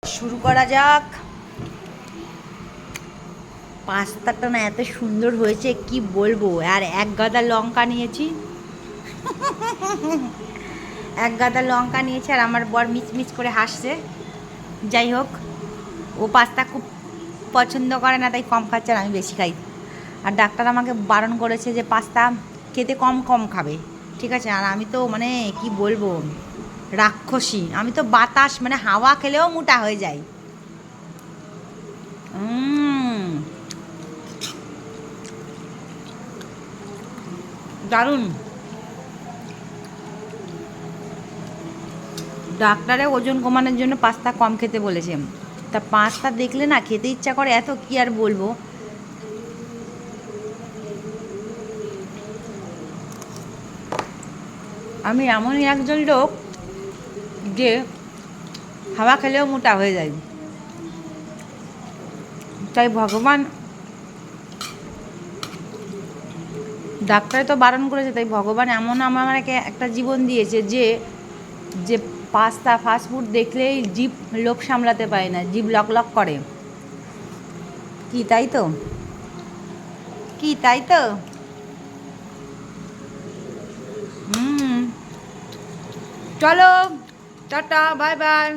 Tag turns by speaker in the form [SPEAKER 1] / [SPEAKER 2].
[SPEAKER 1] শুরু করা যাক। পাস্তাটা না এত সুন্দর হয়েছে কি বলবো। আর এক গাদা লঙ্কা নিয়েছি, এক গাদা লঙ্কা নিয়েছি। আর আমার বর মিচমিচ করে হাসছে। যাই হোক, ও পাস্তা খুব পছন্দ করে না, তাই কম খাচ্ছে আর আমি বেশি খাই। আর ডাক্তার আমাকে বারণ করেছে যে পাস্তা খেতে কম কম খাবে, ঠিক আছে। আর আমি তো মানে কি বলবো, রাক্ষসী। আমি তো বাতাস মানে হাওয়া খেলেও মোটা হয়ে যাই। দারুণ। ডাক্তারে ওজন কমানোর জন্য পাস্তা কম খেতে বলেছে। তা পাস্তা দেখলে না খেতে ইচ্ছা করে, এত কি আর বলবো। আমি এমনই একজন লোক যে হাওয়া খেলেও মোটা হয়ে যায়। তাই ভগবান, ডাক্তারে তো বারণ করেছে, তাই ভগবান এমন আমাকে একটা জীবন দিয়েছে যে যে পাস্তা ফাস্টফুড দেখলেই জিভ লোভ সামলাতে পারে না, জিভ লক লক করে। কি তাই তো, কি তাই তো। হুম, চলো, টাটা, বাই বাই।